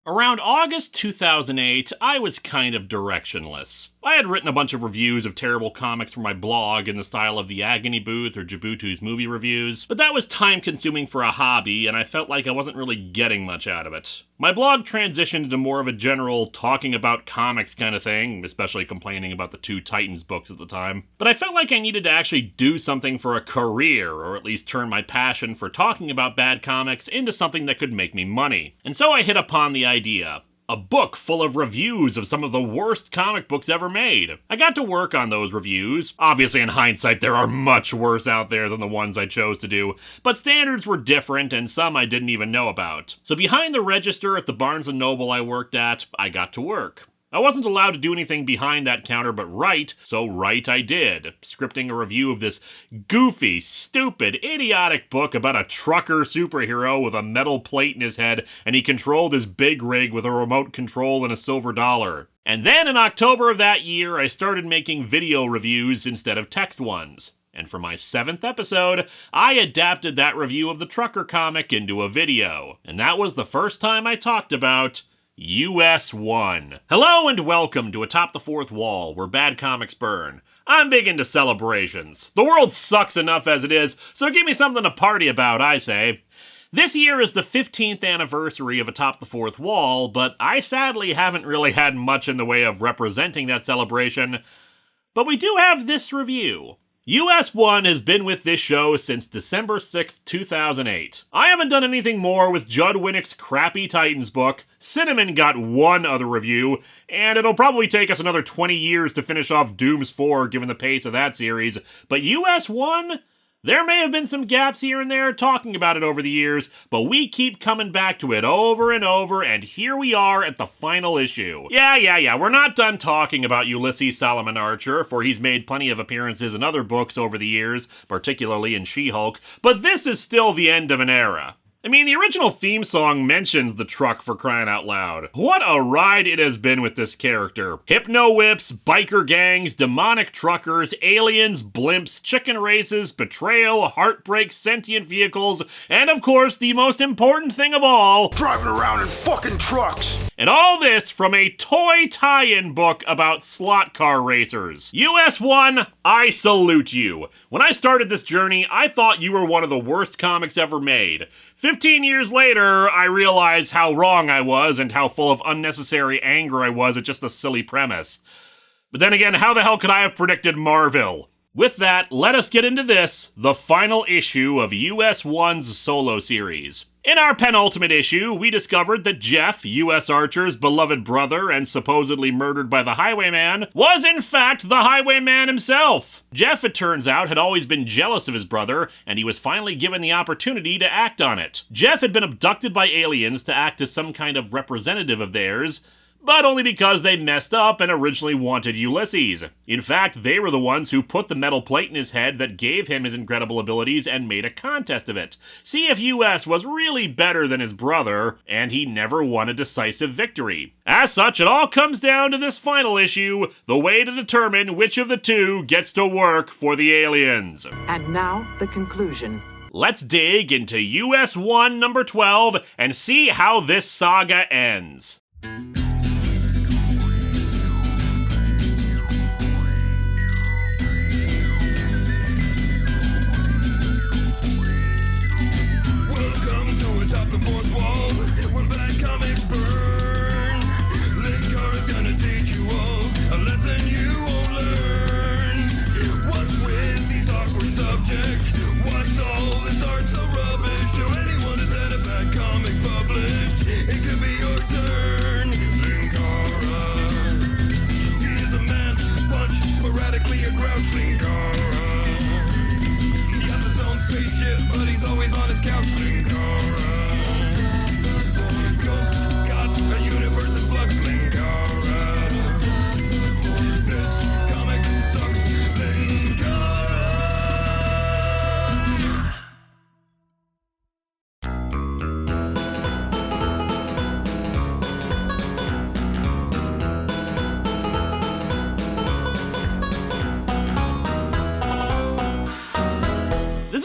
Around August 2008, I was kind of directionless. I had written a bunch of reviews of terrible comics for my blog in the style of the Agony Booth or Jabutu's movie reviews, but that was time-consuming for a hobby, and I felt like I wasn't really getting much out of it. My blog transitioned into more of a general talking about comics kind of thing, especially complaining about the two Titans books at the time. But I felt like I needed to actually do something for a career, or at least turn my passion for talking about bad comics into something that could make me money. And so I hit upon the idea. A book full of reviews of some of the worst comic books ever made. I got to work on those reviews. Obviously, in hindsight, there are much worse out there than the ones I chose to do, but standards were different and some I didn't even know about. So behind the register at the Barnes & Noble I worked at, I got to work. I wasn't allowed to do anything behind that counter but write, so write I did, scripting a review of this goofy, stupid, idiotic book about a trucker superhero with a metal plate in his head, and he controlled his big rig with a remote control and a silver dollar. And then in October of that year, I started making video reviews instead of text ones. And for my 7th episode, I adapted that review of the trucker comic into a video. And that was the first time I talked about US-1. Hello and welcome to Atop the Fourth Wall, where bad comics burn. I'm big into celebrations. The world sucks enough as it is, so give me something to party about, I say. This year is the 15th anniversary of Atop the Fourth Wall, but I sadly haven't really had much in the way of representing that celebration. But we do have this review. US-1 has been with this show since December 6th, 2008. I haven't done anything more with Judd Winnick's crappy Titans book, Cinnamon got one other review, and it'll probably take us another 20 years to finish off Dooms 4 given the pace of that series, but US-1? There may have been some gaps here and there talking about it over the years, but we keep coming back to it over and over, and here we are at the final issue. Yeah, we're not done talking about Ulysses Solomon Archer, for he's made plenty of appearances in other books over the years, particularly in She-Hulk, but this is still the end of an era. I mean, the original theme song mentions the truck, for crying out loud. What a ride it has been with this character. Hypno-whips, biker gangs, demonic truckers, aliens, blimps, chicken races, betrayal, heartbreak, sentient vehicles, and of course, the most important thing of all, driving around in fucking trucks. And all this from a toy tie-in book about slot car racers. US-1, I salute you. When I started this journey, I thought you were one of the worst comics ever made. 15 years later, I realized how wrong I was and how full of unnecessary anger I was at just a silly premise. But then again, how the hell could I have predicted Marvel? With that, let us get into this, the final issue of US-1's solo series. In our penultimate issue, we discovered that Jeff, U.S. Archer's beloved brother and supposedly murdered by the Highwayman, was in fact the Highwayman himself. Jeff, it turns out, had always been jealous of his brother, and he was finally given the opportunity to act on it. Jeff had been abducted by aliens to act as some kind of representative of theirs, but only because they messed up and originally wanted Ulysses. In fact, they were the ones who put the metal plate in his head that gave him his incredible abilities and made a contest of it. See if US was really better than his brother, and he never won a decisive victory. As such, it all comes down to this final issue, the way to determine which of the two gets to work for the aliens. And now, the conclusion. Let's dig into US-1 number 12 and see how this saga ends. Atop the fourth wall, when bad comics burn, Linkara's gonna teach you all a lesson you won't learn. What's with these awkward subjects? What's all this art so rubbish? To anyone who's had a bad comic published, it could be your turn.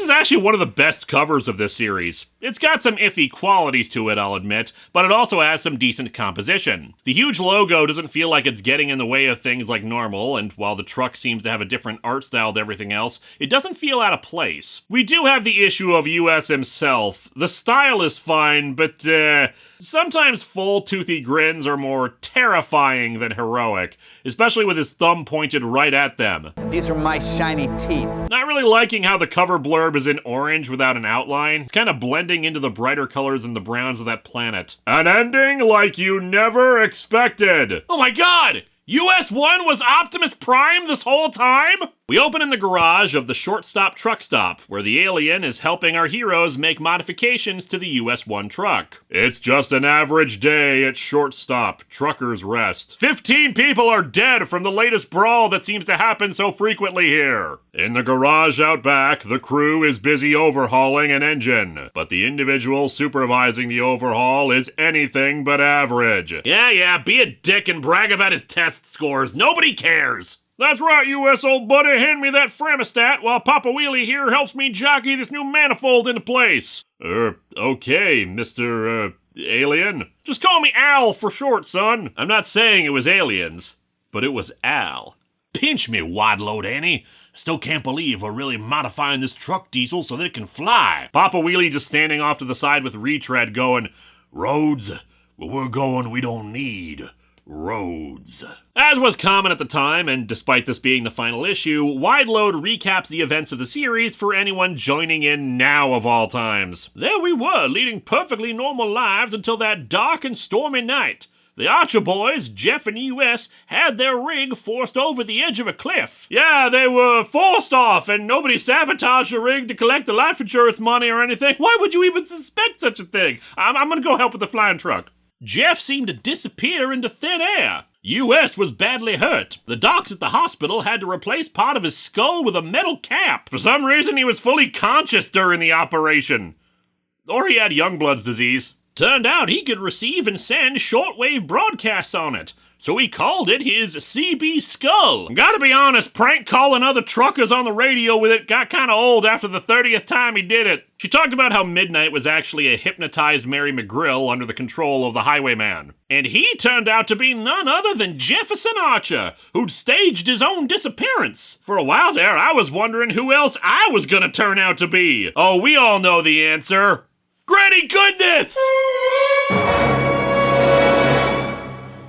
is actually one of the best covers of this series. It's got some iffy qualities to it, I'll admit, but it also has some decent composition. The huge logo doesn't feel like it's getting in the way of things like normal, and while the truck seems to have a different art style to everything else, it doesn't feel out of place. We do have the issue of US himself. The style is fine, but sometimes full toothy grins are more terrifying than heroic, especially with his thumb pointed right at them. These are my shiny teeth. Not really liking how the cover blurb is in orange without an outline. It's kind of blending into the brighter colors and the browns of that planet. An ending like you never expected. Oh my god! US-1 was Optimus Prime this whole time? We open in the garage of the short-stop truck stop, where the alien is helping our heroes make modifications to the US-1 truck. It's just an average day at short-stop, truckers rest. 15 people are dead from the latest brawl that seems to happen so frequently here. In the garage out back, the crew is busy overhauling an engine, but the individual supervising the overhaul is anything but average. Yeah, be a dick and brag about his test scores. Nobody cares. That's right, US old buddy, hand me that Framistat while Papa Wheelie here helps me jockey this new manifold into place. Okay, Mr. Alien. Just call me Al for short, son. I'm not saying it was aliens, but it was Al. Pinch me, wide load Annie. Still can't believe we're really modifying this truck diesel so that it can fly. Papa Wheelie just standing off to the side with retread going, roads, where we're going we don't need roads. As was common at the time, and despite this being the final issue, Wide Load recaps the events of the series for anyone joining in now of all times. There we were, leading perfectly normal lives until that dark and stormy night. The Archer boys, Jeff and US, had their rig forced over the edge of a cliff. Yeah, they were forced off, and nobody sabotaged the rig to collect the life insurance money or anything. Why would you even suspect such a thing? I'm gonna go help with the flying truck. Jeff seemed to disappear into thin air. US was badly hurt. The docs at the hospital had to replace part of his skull with a metal cap. For some reason, he was fully conscious during the operation. Or he had Youngblood's disease. Turned out he could receive and send shortwave broadcasts on it, so he called it his CB Skull. Gotta be honest, prank calling other truckers on the radio with it got kinda old after the 30th time he did it. She talked about how Midnight was actually a hypnotized Mary McGrill under the control of the Highwayman. And he turned out to be none other than Jefferson Archer, who'd staged his own disappearance. For a while there, I was wondering who else I was gonna turn out to be. Oh, we all know the answer. Granny Goodness!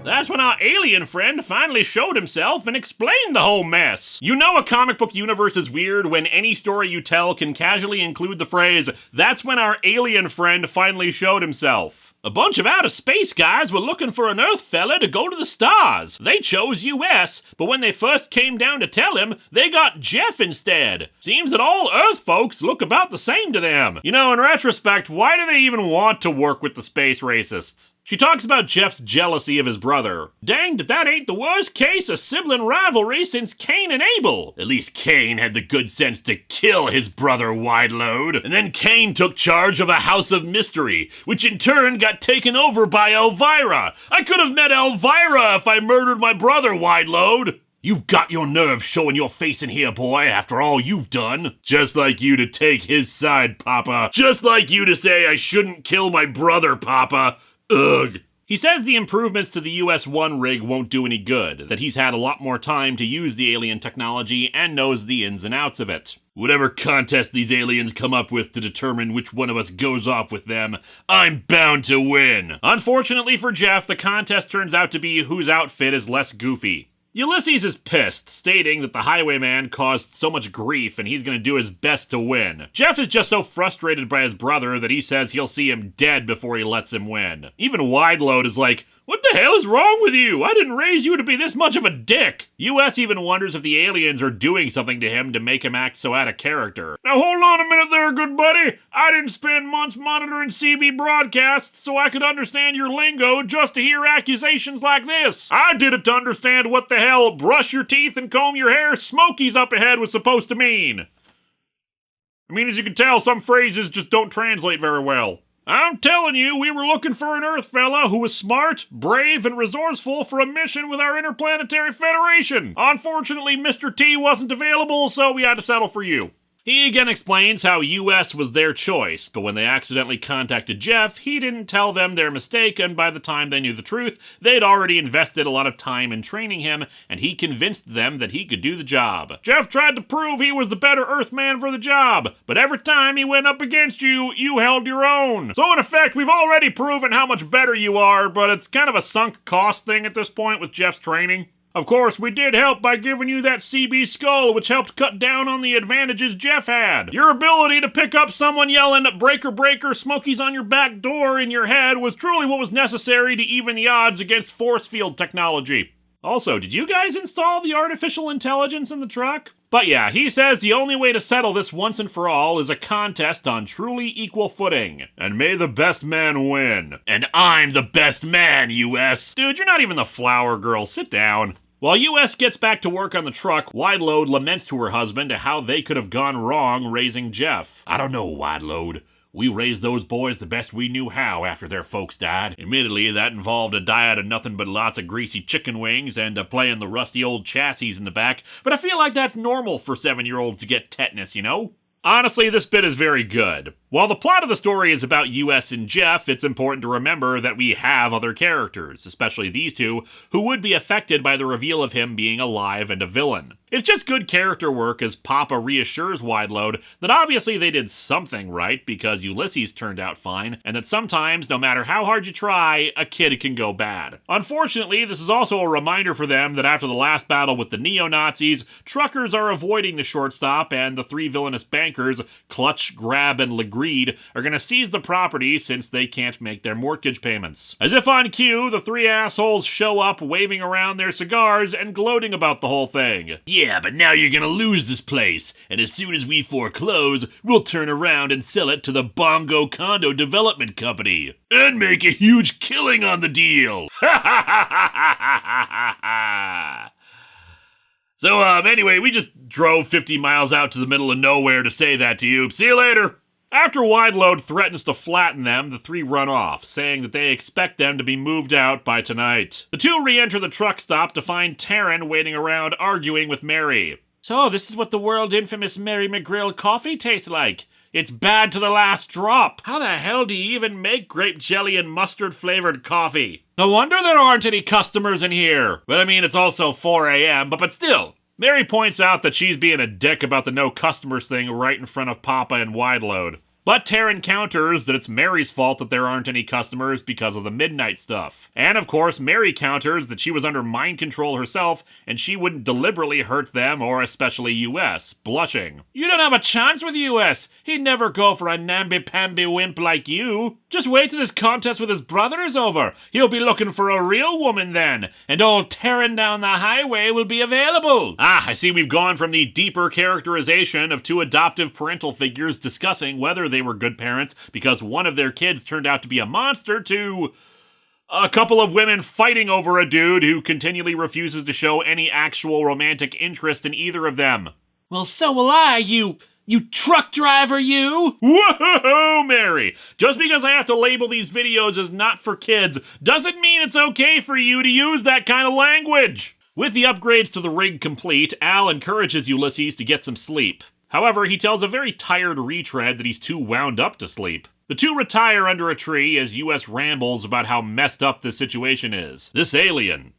That's when our alien friend finally showed himself and explained the whole mess. You know a comic book universe is weird when any story you tell can casually include the phrase, that's when our alien friend finally showed himself. A bunch of outer space guys were looking for an Earth fella to go to the stars. They chose US, but when they first came down to tell him, they got Jeff instead. Seems that all Earth folks look about the same to them. You know, in retrospect, why do they even want to work with the space racists? She talks about Jeff's jealousy of his brother. Danged if that ain't the worst case of sibling rivalry since Cain and Abel. At least Cain had the good sense to kill his brother Wide Load. And then Cain took charge of a house of mystery, which in turn got taken over by Elvira. I could have met Elvira if I murdered my brother Wide Load. You've got your nerve showing your face in here, boy, after all you've done. Just like you to take his side, Papa. Just like you to say I shouldn't kill my brother, Papa. Ugh. He says the improvements to the US-1 rig won't do any good, that he's had a lot more time to use the alien technology and knows the ins and outs of it. Whatever contest these aliens come up with to determine which one of us goes off with them, I'm bound to win. Unfortunately for Jeff, the contest turns out to be whose outfit is less goofy. Ulysses is pissed, stating that the Highwayman caused so much grief and he's gonna do his best to win. Jeff is just so frustrated by his brother that he says he'll see him dead before he lets him win. Even Wide Load is like, what the hell is wrong with you? I didn't raise you to be this much of a dick. US even wonders if the aliens are doing something to him to make him act so out of character. Now hold on a minute there, good buddy. I didn't spend months monitoring CB broadcasts so I could understand your lingo just to hear accusations like this. I did it to understand what the hell brush your teeth and comb your hair smokies up ahead was supposed to mean. I mean, as you can tell, some phrases just don't translate very well. I'm telling you, we were looking for an Earth fella who was smart, brave, and resourceful for a mission with our Interplanetary Federation. Unfortunately, Mr. T wasn't available, so we had to settle for you. He again explains how US was their choice, but when they accidentally contacted Jeff, he didn't tell them their mistake, and by the time they knew the truth, they'd already invested a lot of time in training him, and he convinced them that he could do the job. Jeff tried to prove he was the better Earthman for the job, but every time he went up against you, you held your own. So in effect, we've already proven how much better you are, but it's kind of a sunk cost thing at this point with Jeff's training. Of course, we did help by giving you that CB skull, which helped cut down on the advantages Jeff had. Your ability to pick up someone yelling, "Breaker, breaker, Smokey's on your back door" in your head was truly what was necessary to even the odds against force field technology. Also, did you guys install the artificial intelligence in the truck? But yeah, he says the only way to settle this once and for all is a contest on truly equal footing. And may the best man win. And I'm the best man, US. Dude, you're not even the flower girl. Sit down. While US gets back to work on the truck, Wideload laments to her husband how they could have gone wrong raising Jeff. I don't know, Wideload. We raised those boys the best we knew how after their folks died. Admittedly, that involved a diet of nothing but lots of greasy chicken wings and playing the rusty old chassis in the back, but I feel like that's normal for 7-year-olds to get tetanus, you know? Honestly, this bit is very good. While the plot of the story is about US and Jeff, it's important to remember that we have other characters, especially these two, who would be affected by the reveal of him being alive and a villain. It's just good character work as Papa reassures Wideload that obviously they did something right because Ulysses turned out fine, and that sometimes, no matter how hard you try, a kid can go bad. Unfortunately, this is also a reminder for them that after the last battle with the neo-Nazis, truckers are avoiding the shortstop, and the three villainous bankers, Clutch, Grab, and Legreed, are going to seize the property since they can't make their mortgage payments. As if on cue, the three assholes show up waving around their cigars and gloating about the whole thing. Yeah, but now you're gonna lose this place, and as soon as we foreclose, we'll turn around and sell it to the Bongo Condo Development Company. And make a huge killing on the deal! So, anyway, we just drove 50 miles out to the middle of nowhere to say that to you. See you later! After Wideload threatens to flatten them, the three run off, saying that they expect them to be moved out by tonight. The two re-enter the truck stop to find Taryn waiting around arguing with Mary. So, this is what the world-infamous Mary McGrill coffee tastes like. It's bad to the last drop. How the hell do you even make grape jelly and mustard-flavored coffee? No wonder there aren't any customers in here. But I mean, it's also 4 a.m., but still. Mary points out that she's being a dick about the no customers thing right in front of Papa and Wideload. But Taryn counters that it's Mary's fault that there aren't any customers because of the midnight stuff. And of course, Mary counters that she was under mind control herself and she wouldn't deliberately hurt them or especially US, blushing. You don't have a chance with US. He'd never go for a namby-pamby wimp like you. Just wait till this contest with his brother is over. He'll be looking for a real woman then, and old Taryn down the highway will be available. Ah, I see we've gone from the deeper characterization of two adoptive parental figures discussing whether they were good parents because one of their kids turned out to be a monster to a couple of women fighting over a dude who continually refuses to show any actual romantic interest in either of them. Well, so will I, you truck driver, you! Whoa, Mary! Just because I have to label these videos as not for kids doesn't mean it's okay for you to use that kind of language! With the upgrades to the rig complete, Al encourages Ulysses to get some sleep. However, he tells a very tired retread that he's too wound up to sleep. The two retire under a tree as US rambles about how messed up this situation is. This alien,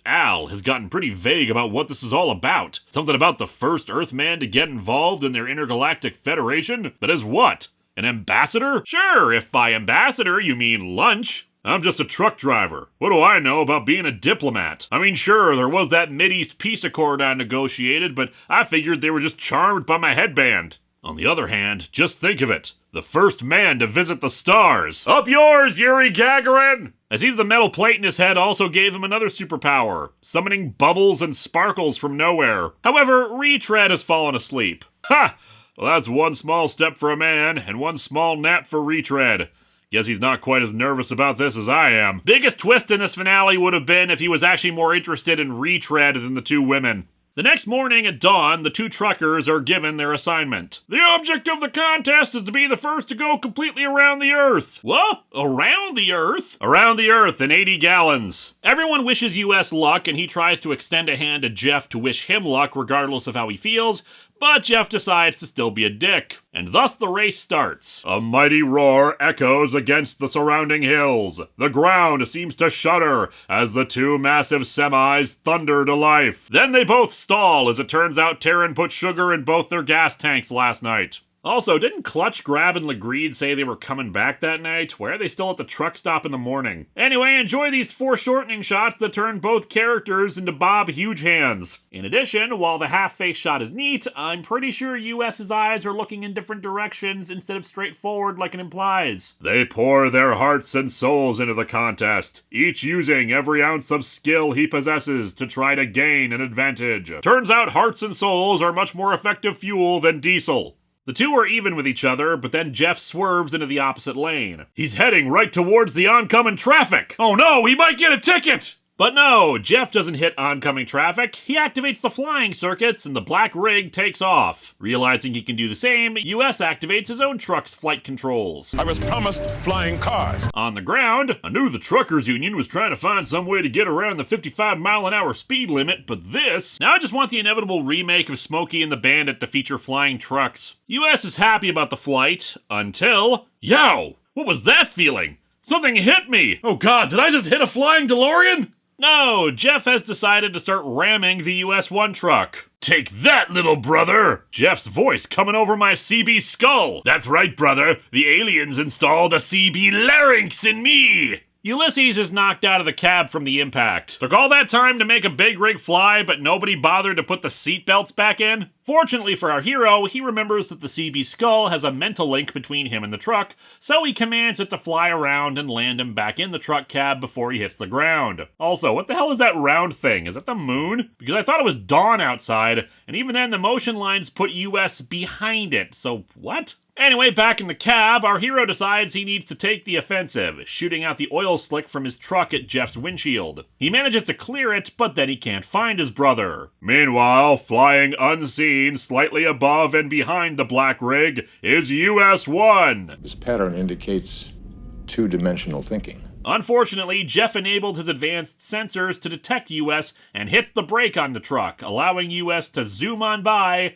Al, has gotten pretty vague about what this is all about. Something about the first Earthman to get involved in their intergalactic federation? But as what? An ambassador? Sure, if by ambassador you mean lunch. I'm just a truck driver. What do I know about being a diplomat? I mean, sure, there was that Mideast peace accord I negotiated, but I figured they were just charmed by my headband. On the other hand, just think of it. The first man to visit the stars. Up yours, Yuri Gagarin! As if the metal plate in his head also gave him another superpower, summoning bubbles and sparkles from nowhere. However, Retread has fallen asleep. Ha! Well, that's one small step for a man, and one small nap for Retread. Guess he's not quite as nervous about this as I am. Biggest twist in this finale would have been if he was actually more interested in Retread than the two women. The next morning at dawn, the two truckers are given their assignment. The object of the contest is to be the first to go completely around the Earth. What? Around the Earth? Around the Earth in 80 gallons. Everyone wishes US luck, and he tries to extend a hand to Jeff to wish him luck regardless of how he feels, But Jeff decides to still be a dick, and thus the race starts. A mighty roar echoes against the surrounding hills. The ground seems to shudder as the two massive semis thunder to life. Then they both stall as it turns out Taryn put sugar in both their gas tanks last night. Also, didn't Clutch, Grab, and Legreed say they were coming back that night? Why are they still at the truck stop in the morning? Anyway, enjoy these foreshortening shots that turn both characters into Bob Huge Hands. In addition, while the half-face shot is neat, I'm pretty sure US's eyes are looking in different directions instead of straight forward like it implies. They pour their hearts and souls into the contest, each using every ounce of skill he possesses to try to gain an advantage. Turns out hearts and souls are much more effective fuel than diesel. The two are even with each other, but then Jeff swerves into the opposite lane. He's heading right towards the oncoming traffic. Oh no, he might get a ticket! But no, Jeff doesn't hit oncoming traffic. He activates the flying circuits and the black rig takes off. Realizing he can do the same, US activates his own truck's flight controls. I was promised flying cars. On the ground, I knew the truckers union was trying to find some way to get around the 55-mile-an-hour speed limit, but this... Now I just want the inevitable remake of Smokey and the Bandit to feature flying trucks. US is happy about the flight, until... Yow! What was that feeling? Something hit me! Oh god, did I just hit a flying DeLorean? No, Jeff has decided to start ramming the US-1 truck. Take that, little brother! Jeff's voice coming over my CB skull. That's right, brother. The aliens installed a CB larynx in me. Ulysses is knocked out of the cab from the impact. Took all that time to make a big rig fly, but nobody bothered to put the seatbelts back in? Fortunately for our hero, he remembers that the CB skull has a mental link between him and the truck, so he commands it to fly around and land him back in the truck cab before he hits the ground. Also, what the hell is that round thing? Is that the moon? Because I thought it was dawn outside, and even then the motion lines put US behind it, so what? Anyway, back in the cab, our hero decides he needs to take the offensive, shooting out the oil slick from his truck at Jeff's windshield. He manages to clear it, but then he can't find his brother. Meanwhile, flying unseen slightly above and behind the black rig is US-1. This pattern indicates two-dimensional thinking. Unfortunately, Jeff enabled his advanced sensors to detect US and hits the brake on the truck, allowing US to zoom on by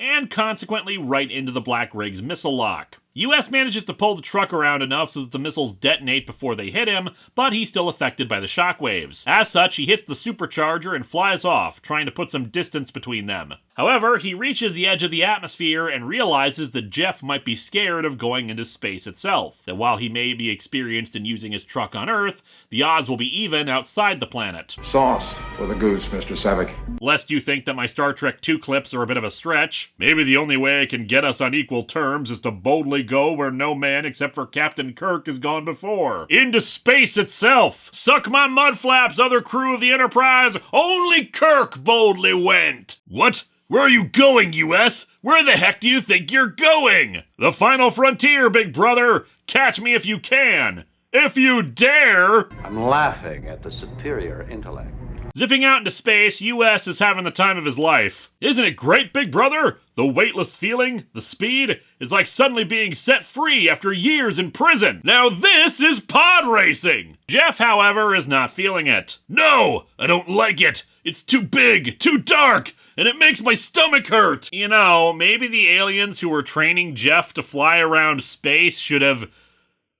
and consequently right into the black rig's missile lock. US manages to pull the truck around enough so that the missiles detonate before they hit him, but he's still affected by the shockwaves. As such, he hits the supercharger and flies off, trying to put some distance between them. However, he reaches the edge of the atmosphere and realizes that Jeff might be scared of going into space itself, that while he may be experienced in using his truck on Earth, the odds will be even outside the planet. Sauce for the goose, Mr. Savick. Lest you think that my Star Trek 2 clips are a bit of a stretch, maybe the only way I can get us on equal terms is to boldly go where no man except for Captain Kirk has gone before. Into space itself! Suck my mud flaps, other crew of the Enterprise! Only Kirk boldly went! What? Where are you going, US? Where the heck do you think you're going? The final frontier, big brother! Catch me if you can! If you dare! I'm laughing at the superior intellect. Zipping out into space, US is having the time of his life. Isn't it great, big brother? The weightless feeling, the speed, it's like suddenly being set free after years in prison. Now this is pod racing! Jeff, however, is not feeling it. No, I don't like it. It's too big, too dark, and it makes my stomach hurt. You know, maybe the aliens who were training Jeff to fly around space should have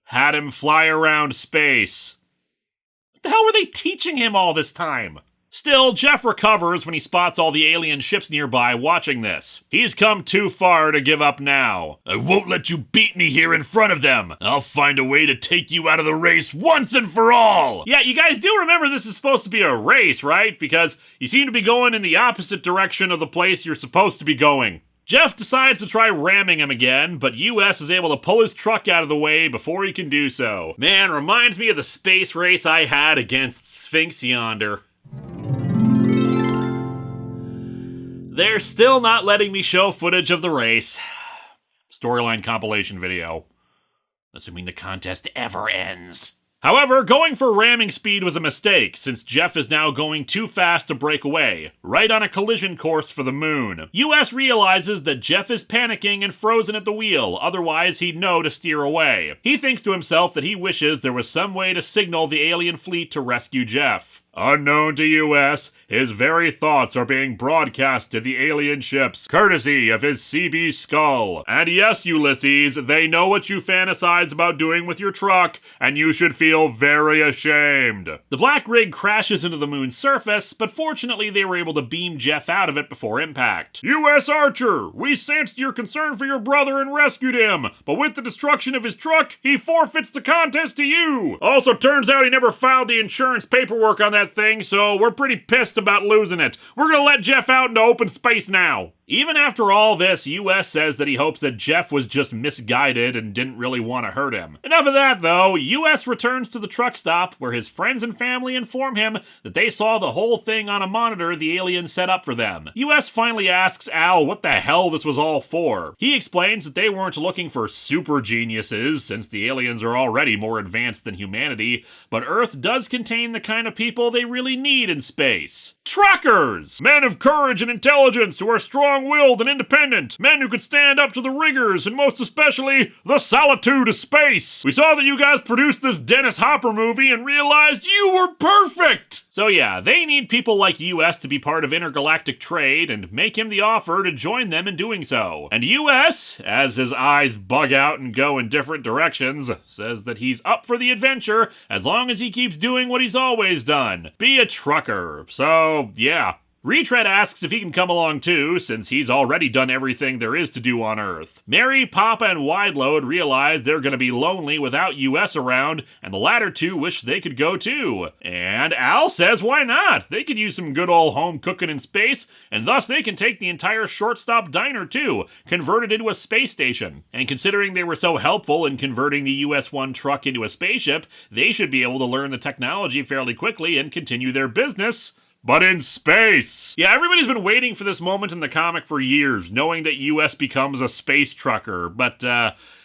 had him fly around space. What the hell were they teaching him all this time? Still, Jeff recovers when he spots all the alien ships nearby watching this. He's come too far to give up now. I won't let you beat me here in front of them. I'll find a way to take you out of the race once and for all. Yeah, you guys do remember this is supposed to be a race, right? Because you seem to be going in the opposite direction of the place you're supposed to be going. Jeff decides to try ramming him again, but US is able to pull his truck out of the way before he can do so. Man, reminds me of the space race I had against Sphinx yonder. They're still not letting me show footage of the race. Storyline compilation video. Assuming the contest ever ends. However, going for ramming speed was a mistake, since Jeff is now going too fast to break away, right on a collision course for the moon. US realizes that Jeff is panicking and frozen at the wheel, otherwise he'd know to steer away. He thinks to himself that he wishes there was some way to signal the alien fleet to rescue Jeff. Unknown to US, his very thoughts are being broadcast to the alien ships, courtesy of his CB skull. And yes, Ulysses, they know what you fantasize about doing with your truck, and you should feel very ashamed. The black rig crashes into the moon's surface, but fortunately they were able to beam Jeff out of it before impact. US Archer, we sensed your concern for your brother and rescued him, but with the destruction of his truck, he forfeits the contest to you. Also, turns out he never filed the insurance paperwork on that thing, so we're pretty pissed about losing it. We're gonna let Jeff out into open space now. Even after all this, US says that he hopes that Jeff was just misguided and didn't really want to hurt him. Enough of that, though. US returns to the truck stop, where his friends and family inform him that they saw the whole thing on a monitor the aliens set up for them. US finally asks Al what the hell this was all for. He explains that they weren't looking for super geniuses, since the aliens are already more advanced than humanity, but Earth does contain the kind of people they really need in space. Truckers! Men of courage and intelligence who are strong-willed and independent. Men who could stand up to the rigors, and most especially, the solitude of space. We saw that you guys produced this Dennis Hopper movie and realized you were perfect! So yeah, they need people like US to be part of intergalactic trade and make him the offer to join them in doing so. And US, as his eyes bug out and go in different directions, says that he's up for the adventure as long as he keeps doing what he's always done. Be a trucker. So, yeah. Retread asks if he can come along too, since he's already done everything there is to do on Earth. Mary, Papa, and Wideload realize they're gonna be lonely without US around, and the latter two wish they could go too. And Al says why not? They could use some good old home cooking in space, and thus they can take the entire shortstop diner too, convert it into a space station. And considering they were so helpful in converting the US-1 truck into a spaceship, they should be able to learn the technology fairly quickly and continue their business. But in space! Yeah, everybody's been waiting for this moment in the comic for years, knowing that US becomes a space trucker. But,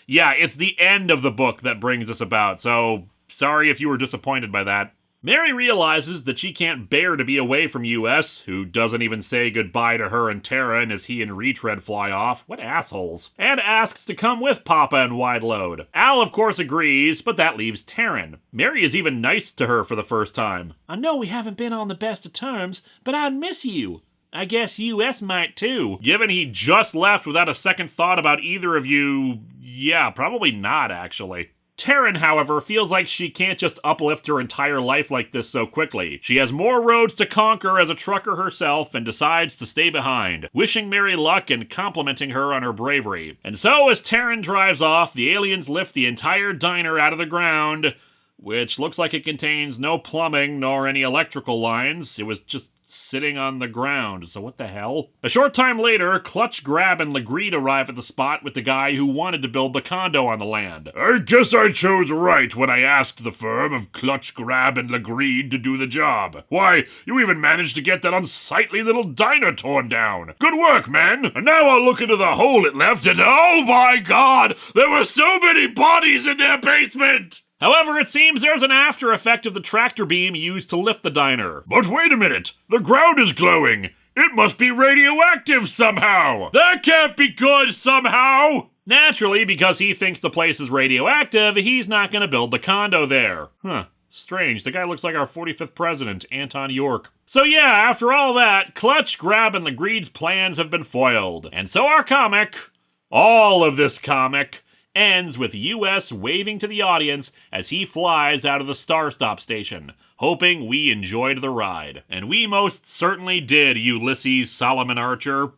yeah, it's the end of the book that brings this about, so sorry if you were disappointed by that. Mary realizes that she can't bear to be away from US, who doesn't even say goodbye to her and Taryn as he and Retread fly off. What assholes. And asks to come with Papa and Wideload. Al, of course, agrees, but that leaves Taryn. Mary is even nice to her for the first time. I know we haven't been on the best of terms, but I'd miss you. I guess US might too. Given he just left without a second thought about either of you, yeah, probably not, actually. Taryn, however, feels like she can't just uplift her entire life like this so quickly. She has more roads to conquer as a trucker herself and decides to stay behind, wishing Mary luck and complimenting her on her bravery. And so, as Taryn drives off, the aliens lift the entire diner out of the ground, which looks like it contains no plumbing nor any electrical lines. It was just sitting on the ground, so what the hell? A short time later, Clutch, Grab, and Legreed arrive at the spot with the guy who wanted to build the condo on the land. I guess I chose right when I asked the firm of Clutch, Grab, and Legreed to do the job. Why, you even managed to get that unsightly little diner torn down. Good work, man. And now I'll look into the hole it left, and oh my god, there were so many bodies in their basement! However, it seems there's an after effect of the tractor beam used to lift the diner. But wait a minute! The ground is glowing! It must be radioactive somehow! That can't be good somehow! Naturally, because he thinks the place is radioactive, he's not gonna build the condo there. Huh. Strange, the guy looks like our 45th president, Anton York. So yeah, after all that, Clutch, Grab, and Legreed's plans have been foiled. And so our comic, all of this comic, ends with US waving to the audience as he flies out of the Star Stop station, hoping we enjoyed the ride. And we most certainly did, Ulysses Solomon Archer.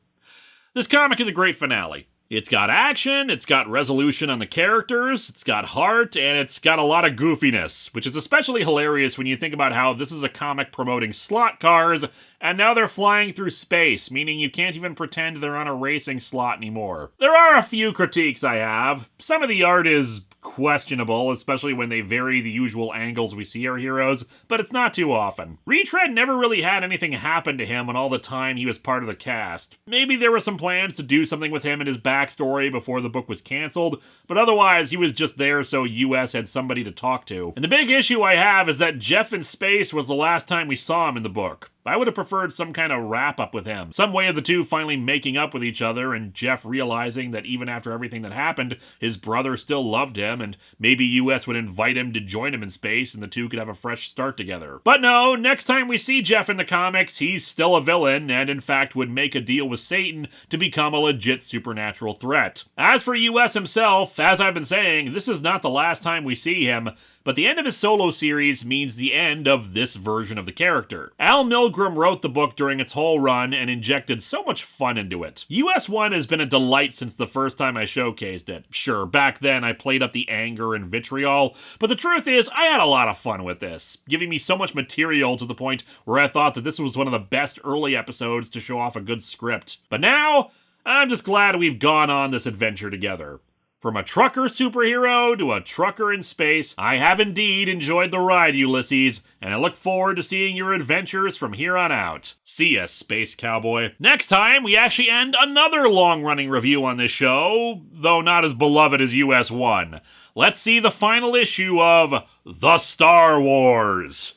This comic is a great finale. It's got action, it's got resolution on the characters, it's got heart, and it's got a lot of goofiness, which is especially hilarious when you think about how this is a comic promoting slot cars, and now they're flying through space, meaning you can't even pretend they're on a racing slot anymore. There are a few critiques I have. Some of the art is questionable, especially when they vary the usual angles we see our heroes, but it's not too often. Retread never really had anything happen to him in all the time he was part of the cast. Maybe there were some plans to do something with him and his backstory before the book was canceled, but otherwise he was just there so US had somebody to talk to. And the big issue I have is that Jeff in space was the last time we saw him in the book. I would have preferred some kind of wrap-up with him. Some way of the two finally making up with each other, and Jeff realizing that even after everything that happened, his brother still loved him, and maybe US would invite him to join him in space, and the two could have a fresh start together. But no, next time we see Jeff in the comics, he's still a villain, and in fact would make a deal with Satan to become a legit supernatural threat. As for US himself, as I've been saying, this is not the last time we see him, but the end of his solo series means the end of this version of the character. Al Milgrom wrote the book during its whole run and injected so much fun into it. US-1 has been a delight since the first time I showcased it. Sure, back then I played up the anger and vitriol, but the truth is I had a lot of fun with this, giving me so much material to the point where I thought that this was one of the best early episodes to show off a good script. But now, I'm just glad we've gone on this adventure together. From a trucker superhero to a trucker in space, I have indeed enjoyed the ride, Ulysses, and I look forward to seeing your adventures from here on out. See ya, Space Cowboy. Next time, we actually end another long-running review on this show, though not as beloved as US-1. Let's see the final issue of The Star Wars.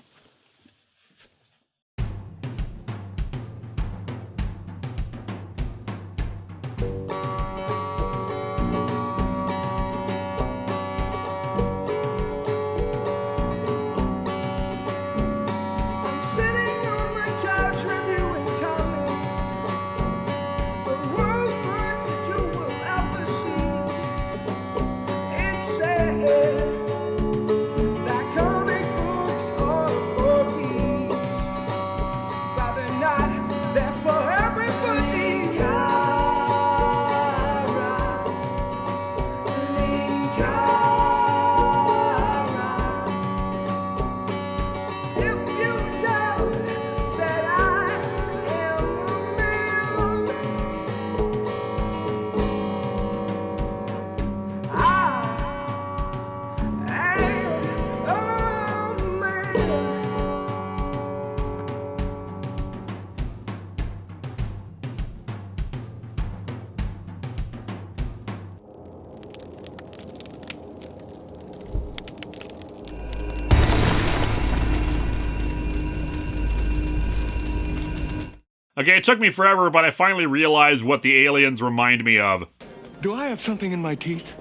Okay, it took me forever, but I finally realized what the aliens remind me of. Do I have something in my teeth?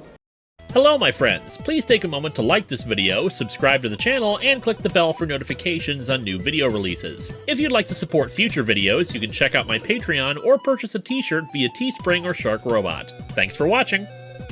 Hello my friends, please take a moment to like this video, subscribe to the channel, and click the bell for notifications on new video releases. If you'd like to support future videos, you can check out my Patreon or purchase a t-shirt via Teespring or Shark Robot. Thanks for watching!